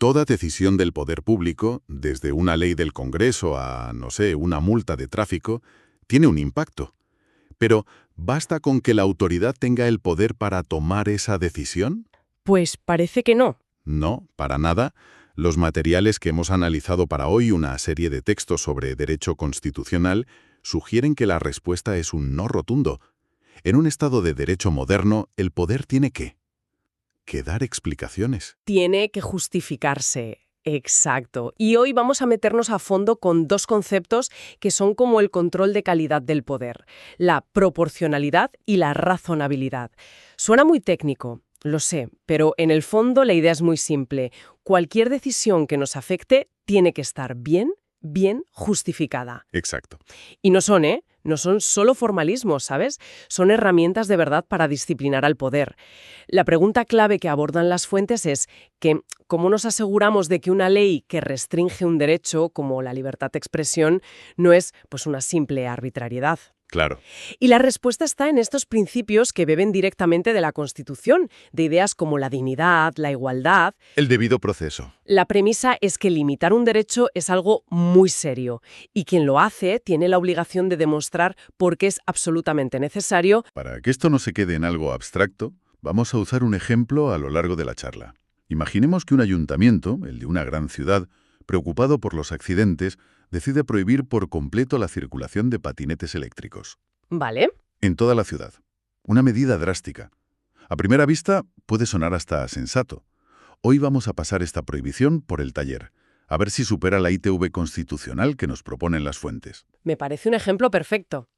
Toda decisión del poder público, desde una ley del Congreso a, no sé, una multa de tráfico, tiene un impacto. Pero, ¿basta con que la autoridad tenga el poder para tomar esa decisión? Pues parece que no. No, para nada. Los materiales que hemos analizado para hoy, una serie de textos sobre derecho constitucional, sugieren que la respuesta es un no rotundo. En un Estado de derecho moderno, el poder tiene que dar explicaciones. Tiene que justificarse. Exacto. Y hoy vamos a meternos a fondo con dos conceptos que son como el control de calidad del poder: la proporcionalidad y la razonabilidad. Suena muy técnico, lo sé, pero en el fondo la idea es muy simple. Cualquier decisión que nos afecte tiene que estar bien justificada. Exacto. Y no son solo formalismos, ¿sabes? Son herramientas de verdad para disciplinar al poder. La pregunta clave que abordan las fuentes es que, ¿cómo nos aseguramos de que una ley que restringe un derecho, como la libertad de expresión, no es pues una simple arbitrariedad? Claro. Y la respuesta está en estos principios que beben directamente de la Constitución, de ideas como la dignidad, la igualdad. El debido proceso. La premisa es que limitar un derecho es algo muy serio y quien lo hace tiene la obligación de demostrar por qué es absolutamente necesario. Para que esto no se quede en algo abstracto, vamos a usar un ejemplo a lo largo de la charla. Imaginemos que un ayuntamiento, el de una gran ciudad, preocupado por los accidentes, decide prohibir por completo la circulación de patinetes eléctricos. ¿Vale? En toda la ciudad. Una medida drástica. A primera vista, puede sonar hasta sensato. Hoy vamos a pasar esta prohibición por el taller, a ver si supera la ITV constitucional que nos proponen las fuentes. Me parece un ejemplo perfecto.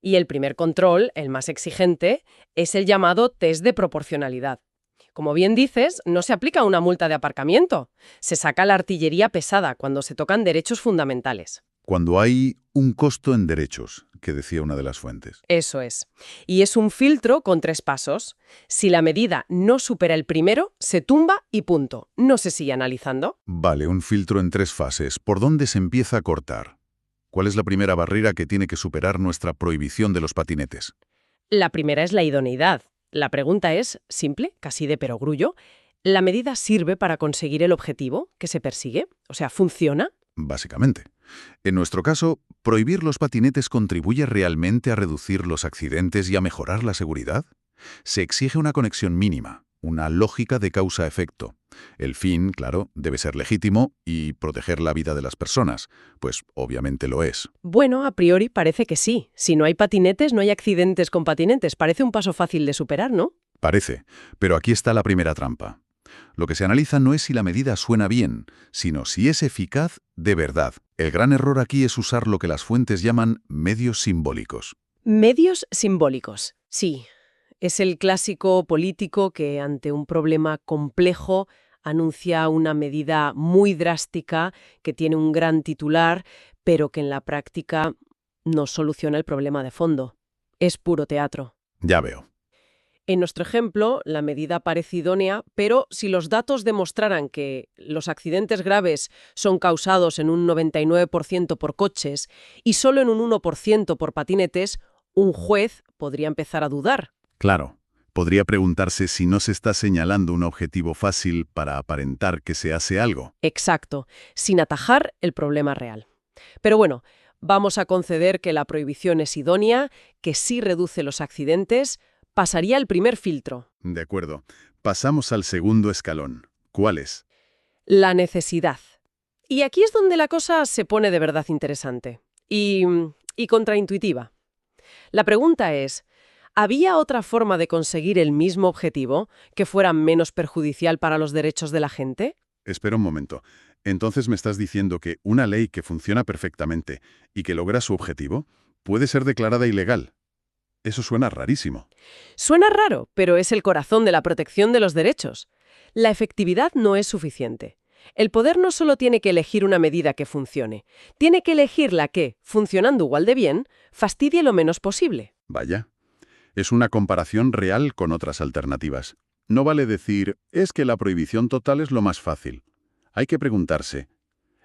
Y el primer control, el más exigente, es el llamado test de proporcionalidad. Como bien dices, no se aplica una multa de aparcamiento. Se saca la artillería pesada cuando se tocan derechos fundamentales. Cuando hay un costo en derechos, que decía una de las fuentes. Eso es. Y es un filtro con 3 pasos. Si la medida no supera el primero, se tumba y punto. No se sigue analizando. Vale, un filtro en 3 fases. ¿Por dónde se empieza a cortar? ¿Cuál es la primera barrera que tiene que superar nuestra prohibición de los patinetes? La primera es la idoneidad. La pregunta es simple, casi de perogrullo. ¿La medida sirve para conseguir el objetivo que se persigue? O sea, ¿funciona? Básicamente. En nuestro caso, ¿prohibir los patinetes contribuye realmente a reducir los accidentes y a mejorar la seguridad? Se exige una conexión mínima, una lógica de causa-efecto. El fin, claro, debe ser legítimo y proteger la vida de las personas, pues obviamente lo es. Bueno, a priori parece que sí. Si no hay patinetes, no hay accidentes con patinetes. Parece un paso fácil de superar, ¿no? Parece, pero aquí está la primera trampa. Lo que se analiza no es si la medida suena bien, sino si es eficaz de verdad. El gran error aquí es usar lo que las fuentes llaman medios simbólicos. Medios simbólicos. Sí, es el clásico político que ante un problema complejo anuncia una medida muy drástica que tiene un gran titular, pero que en la práctica no soluciona el problema de fondo. Es puro teatro. Ya veo. En nuestro ejemplo, la medida parece idónea, pero si los datos demostraran que los accidentes graves son causados en un 99% por coches y solo en un 1% por patinetes, un juez podría empezar a dudar. Claro. Podría preguntarse si no se está señalando un objetivo fácil para aparentar que se hace algo. Exacto, sin atajar el problema real. Pero bueno, vamos a conceder que la prohibición es idónea, que sí reduce los accidentes. Pasaría el primer filtro. De acuerdo. Pasamos al segundo escalón. ¿Cuál es? La necesidad. Y aquí es donde la cosa se pone de verdad interesante. Y contraintuitiva. La pregunta es, ¿había otra forma de conseguir el mismo objetivo que fuera menos perjudicial para los derechos de la gente? Espera un momento. Entonces me estás diciendo que una ley que funciona perfectamente y que logra su objetivo puede ser declarada ilegal. Eso suena rarísimo. Suena raro, pero es el corazón de la protección de los derechos. La efectividad no es suficiente. El poder no solo tiene que elegir una medida que funcione, tiene que elegir la que, funcionando igual de bien, fastidie lo menos posible. Vaya. Es una comparación real con otras alternativas. No vale decir, es que la prohibición total es lo más fácil. Hay que preguntarse,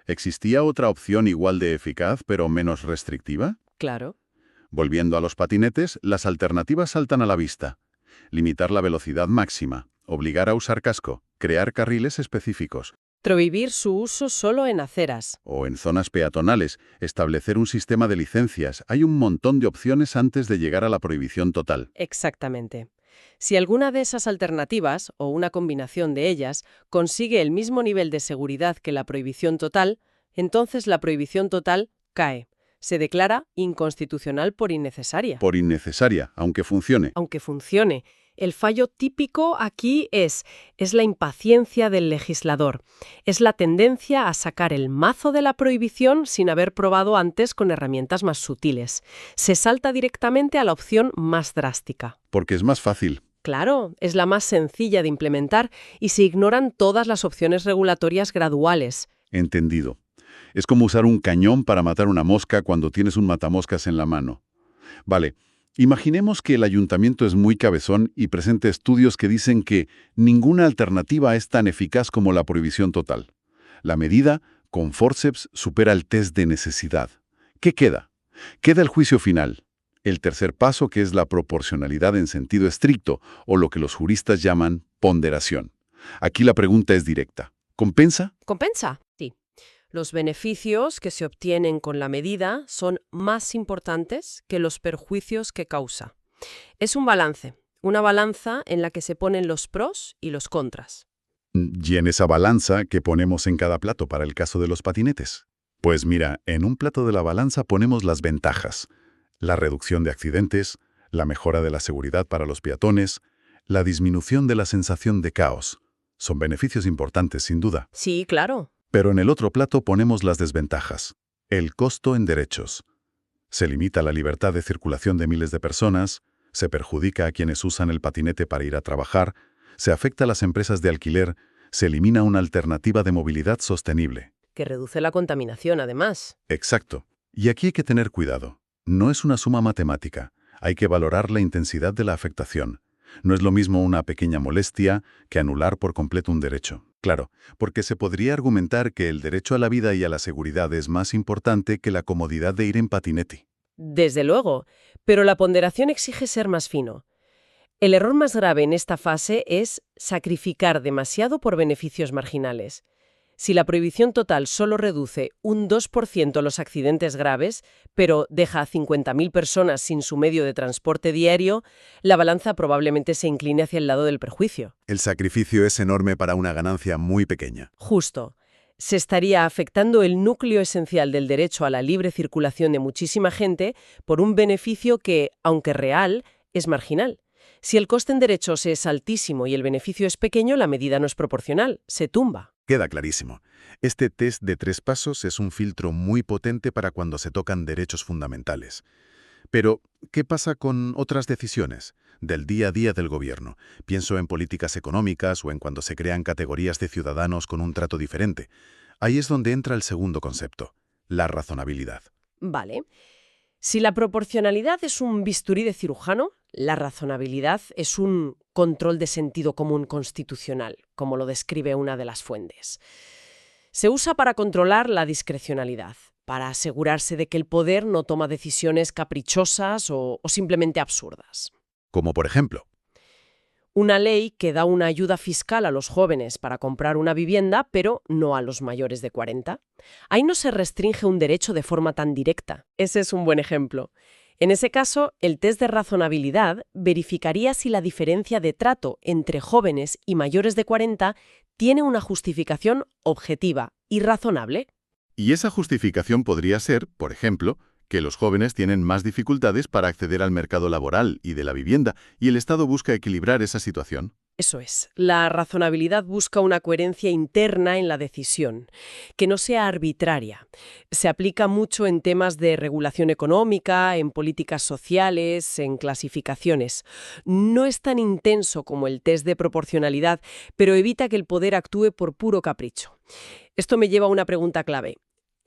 ¿existía otra opción igual de eficaz pero menos restrictiva? Claro. Volviendo a los patinetes, las alternativas saltan a la vista. Limitar la velocidad máxima, obligar a usar casco, crear carriles específicos. Prohibir su uso solo en aceras. O en zonas peatonales, establecer un sistema de licencias. Hay un montón de opciones antes de llegar a la prohibición total. Exactamente. Si alguna de esas alternativas, o una combinación de ellas, consigue el mismo nivel de seguridad que la prohibición total, entonces la prohibición total cae. Se declara inconstitucional por innecesaria. Por innecesaria, aunque funcione. Aunque funcione. El fallo típico aquí es la impaciencia del legislador. Es la tendencia a sacar el mazo de la prohibición sin haber probado antes con herramientas más sutiles. Se salta directamente a la opción más drástica. Porque es más fácil. Claro, es la más sencilla de implementar y se ignoran todas las opciones regulatorias graduales. Entendido. Es como usar un cañón para matar una mosca cuando tienes un matamoscas en la mano. Vale, imaginemos que el ayuntamiento es muy cabezón y presenta estudios que dicen que ninguna alternativa es tan eficaz como la prohibición total. La medida, con forceps, supera el test de necesidad. ¿Qué queda? Queda el juicio final. El tercer paso, que es la proporcionalidad en sentido estricto, o lo que los juristas llaman ponderación. Aquí la pregunta es directa. ¿Compensa? ¿Compensa? Sí. Los beneficios que se obtienen con la medida son más importantes que los perjuicios que causa. Es un balance, una balanza en la que se ponen los pros y los contras. ¿Y en esa balanza que ponemos en cada plato para el caso de los patinetes? Pues mira, en un plato de la balanza ponemos las ventajas. La reducción de accidentes, la mejora de la seguridad para los peatones, la disminución de la sensación de caos. Son beneficios importantes, sin duda. Sí, claro. Pero en el otro plato ponemos las desventajas. El costo en derechos. Se limita la libertad de circulación de miles de personas, se perjudica a quienes usan el patinete para ir a trabajar, se afecta a las empresas de alquiler, se elimina una alternativa de movilidad sostenible. Que reduce la contaminación, además. Exacto. Y aquí hay que tener cuidado. No es una suma matemática. Hay que valorar la intensidad de la afectación. No es lo mismo una pequeña molestia que anular por completo un derecho. Claro, porque se podría argumentar que el derecho a la vida y a la seguridad es más importante que la comodidad de ir en patinete. Desde luego, pero la ponderación exige ser más fino. El error más grave en esta fase es sacrificar demasiado por beneficios marginales. Si la prohibición total solo reduce un 2% los accidentes graves, pero deja a 50.000 personas sin su medio de transporte diario, la balanza probablemente se incline hacia el lado del perjuicio. El sacrificio es enorme para una ganancia muy pequeña. Justo. Se estaría afectando el núcleo esencial del derecho a la libre circulación de muchísima gente por un beneficio que, aunque real, es marginal. Si el coste en derechos es altísimo y el beneficio es pequeño, la medida no es proporcional, se tumba. Queda clarísimo. Este test de 3 pasos es un filtro muy potente para cuando se tocan derechos fundamentales. Pero, ¿qué pasa con otras decisiones del día a día del gobierno? Pienso en políticas económicas o en cuando se crean categorías de ciudadanos con un trato diferente. Ahí es donde entra el segundo concepto, la razonabilidad. Vale. Si la proporcionalidad es un bisturí de cirujano, la razonabilidad es un control de sentido común constitucional, como lo describe una de las fuentes. Se usa para controlar la discrecionalidad, para asegurarse de que el poder no toma decisiones caprichosas o simplemente absurdas. Como por ejemplo, Una ley que da una ayuda fiscal a los jóvenes para comprar una vivienda, pero no a los mayores de 40. Ahí no se restringe un derecho de forma tan directa. Ese es un buen ejemplo. En ese caso, el test de razonabilidad verificaría si la diferencia de trato entre jóvenes y mayores de 40 tiene una justificación objetiva y razonable. y esa justificación podría ser, por ejemplo, que los jóvenes tienen más dificultades para acceder al mercado laboral y de la vivienda, y el Estado busca equilibrar esa situación. Eso es. La razonabilidad busca una coherencia interna en la decisión, que no sea arbitraria. Se aplica mucho en temas de regulación económica, en políticas sociales, en clasificaciones. No es tan intenso como el test de proporcionalidad, pero evita que el poder actúe por puro capricho. Esto me lleva a una pregunta clave.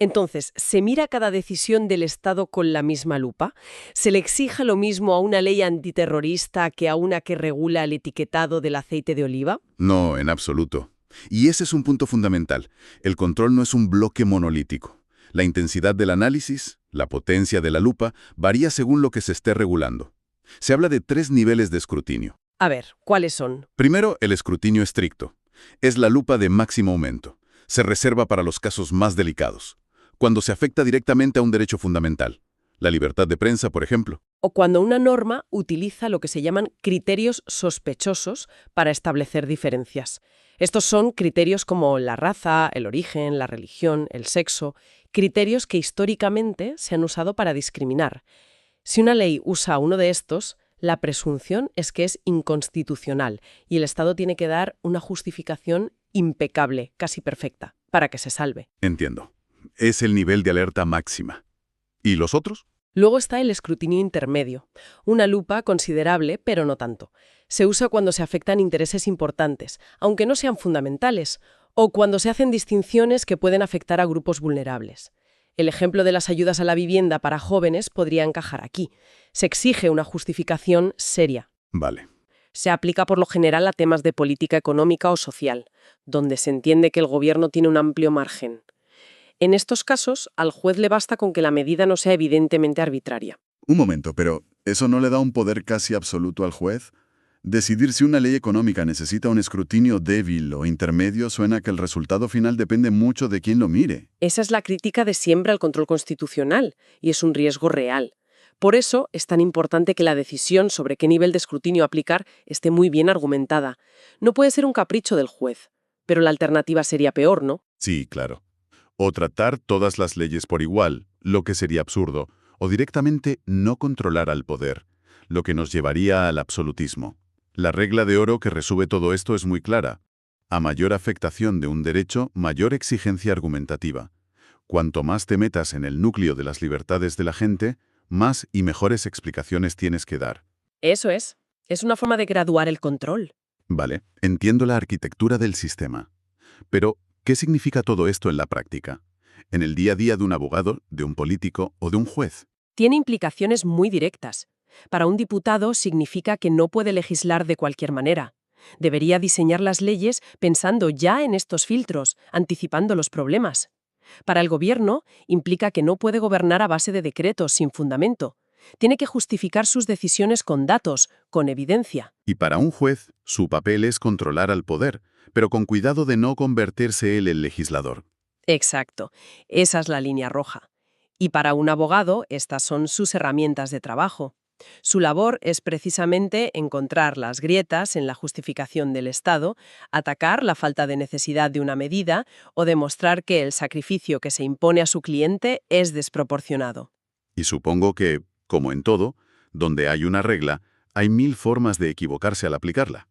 Entonces, ¿se mira cada decisión del Estado con la misma lupa? ¿Se le exige lo mismo a una ley antiterrorista que a una que regula el etiquetado del aceite de oliva? No, en absoluto. Y ese es un punto fundamental. El control no es un bloque monolítico. La intensidad del análisis, la potencia de la lupa, varía según lo que se esté regulando. Se habla de 3 niveles de escrutinio. A ver, ¿cuáles son? Primero, el escrutinio estricto. Es la lupa de máximo aumento. Se reserva para los casos más delicados, cuando se afecta directamente a un derecho fundamental. La libertad de prensa, por ejemplo. O cuando una norma utiliza lo que se llaman criterios sospechosos para establecer diferencias. Estos son criterios como la raza, el origen, la religión, el sexo, criterios que históricamente se han usado para discriminar. Si una ley usa uno de estos, la presunción es que es inconstitucional y el Estado tiene que dar una justificación impecable, casi perfecta, para que se salve. Entiendo. Es el nivel de alerta máxima. ¿Y los otros? Luego está el escrutinio intermedio, una lupa considerable, pero no tanto. Se usa cuando se afectan intereses importantes, aunque no sean fundamentales, o cuando se hacen distinciones que pueden afectar a grupos vulnerables. El ejemplo de las ayudas a la vivienda para jóvenes podría encajar aquí. Se exige una justificación seria. Vale. Se aplica por lo general a temas de política económica o social, donde se entiende que el gobierno tiene un amplio margen. En estos casos, al juez le basta con que la medida no sea evidentemente arbitraria. Un momento, pero ¿eso no le da un poder casi absoluto al juez? Decidir si una ley económica necesita un escrutinio débil o intermedio suena que el resultado final depende mucho de quién lo mire. Esa es la crítica de siempre al control constitucional, y es un riesgo real. Por eso es tan importante que la decisión sobre qué nivel de escrutinio aplicar esté muy bien argumentada. No puede ser un capricho del juez, pero la alternativa sería peor, ¿no? Sí, claro. O tratar todas las leyes por igual, lo que sería absurdo, o directamente no controlar al poder, lo que nos llevaría al absolutismo. La regla de oro que resume todo esto es muy clara. A mayor afectación de un derecho, mayor exigencia argumentativa. Cuanto más te metas en el núcleo de las libertades de la gente, más y mejores explicaciones tienes que dar. Eso es. Es una forma de graduar el control. Vale, entiendo la arquitectura del sistema. Pero, ¿qué significa todo esto en la práctica? En el día a día de un abogado, de un político o de un juez. Tiene implicaciones muy directas. Para un diputado significa que no puede legislar de cualquier manera. Debería diseñar las leyes pensando ya en estos filtros, anticipando los problemas. Para el gobierno implica que no puede gobernar a base de decretos sin fundamento. Tiene que justificar sus decisiones con datos, con evidencia. Y para un juez, su papel es controlar al poder, pero con cuidado de no convertirse él en legislador. Exacto. Esa es la línea roja. Y para un abogado, estas son sus herramientas de trabajo. Su labor es precisamente encontrar las grietas en la justificación del Estado, atacar la falta de necesidad de una medida o demostrar que el sacrificio que se impone a su cliente es desproporcionado. Y supongo que, como en todo, donde hay una regla, hay 1000 formas de equivocarse al aplicarla.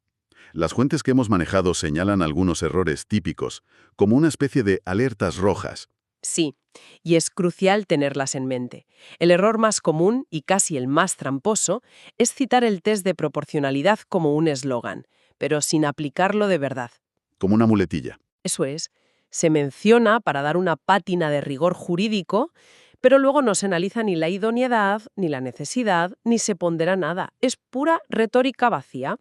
Las fuentes que hemos manejado señalan algunos errores típicos, como una especie de alertas rojas. Sí, y es crucial tenerlas en mente. El error más común, y casi el más tramposo, es citar el test de proporcionalidad como un eslogan, pero sin aplicarlo de verdad. Como una muletilla. Eso es, se menciona para dar una pátina de rigor jurídico, pero luego no se analiza ni la idoneidad, ni la necesidad, ni se pondera nada. Es pura retórica vacía.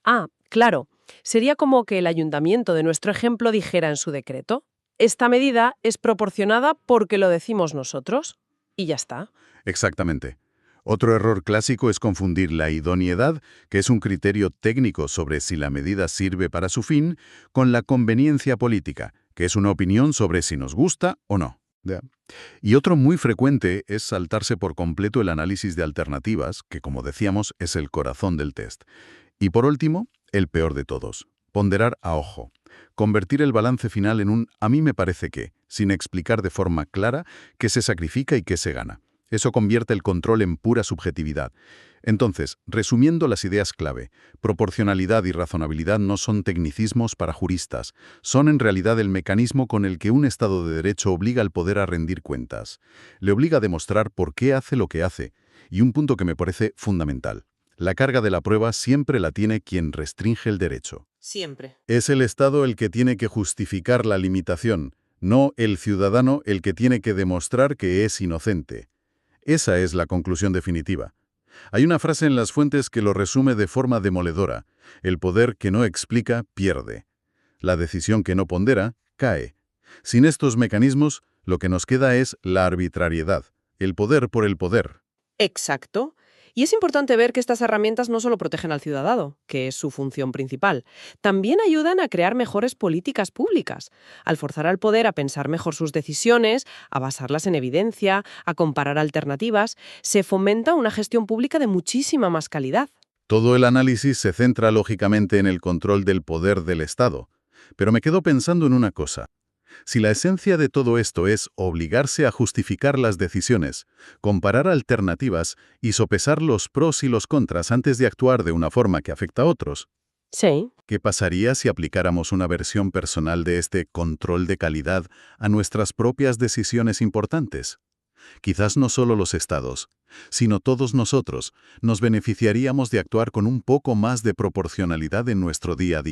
Ah, claro, sería como que el ayuntamiento de nuestro ejemplo dijera en su decreto: esta medida es proporcionada porque lo decimos nosotros. Y ya está. Exactamente. Otro error clásico es confundir la idoneidad, que es un criterio técnico sobre si la medida sirve para su fin, con la conveniencia política, que es una opinión sobre si nos gusta o no. ¿Ya? Y otro muy frecuente es saltarse por completo el análisis de alternativas, que como decíamos es el corazón del test. Y por último, el peor de todos, ponderar a ojo. Convertir el balance final en un «a mí me parece que», sin explicar de forma clara qué se sacrifica y qué se gana. Eso convierte el control en pura subjetividad. Entonces, resumiendo las ideas clave, proporcionalidad y razonabilidad no son tecnicismos para juristas, son en realidad el mecanismo con el que un Estado de Derecho obliga al poder a rendir cuentas. Le obliga a demostrar por qué hace lo que hace. Y un punto que me parece fundamental. La carga de la prueba siempre la tiene quien restringe el derecho. Siempre. Es el Estado el que tiene que justificar la limitación, no el ciudadano el que tiene que demostrar que es inocente. Esa es la conclusión definitiva. Hay una frase en las fuentes que lo resume de forma demoledora. El poder que no explica, pierde. La decisión que no pondera, cae. Sin estos mecanismos, lo que nos queda es la arbitrariedad, el poder por el poder. Exacto. Y es importante ver que estas herramientas no solo protegen al ciudadano, que es su función principal, también ayudan a crear mejores políticas públicas, al forzar al poder a pensar mejor sus decisiones, a basarlas en evidencia, a comparar alternativas, se fomenta una gestión pública de muchísima más calidad. Todo el análisis se centra lógicamente en el control del poder del Estado. Pero me quedo pensando en una cosa. Si la esencia de todo esto es obligarse a justificar las decisiones, comparar alternativas y sopesar los pros y los contras antes de actuar de una forma que afecta a otros, Sí. ¿qué pasaría si aplicáramos una versión personal de este control de calidad a nuestras propias decisiones importantes? Quizás no solo los estados, sino todos nosotros nos beneficiaríamos de actuar con un poco más de proporcionalidad en nuestro día a día.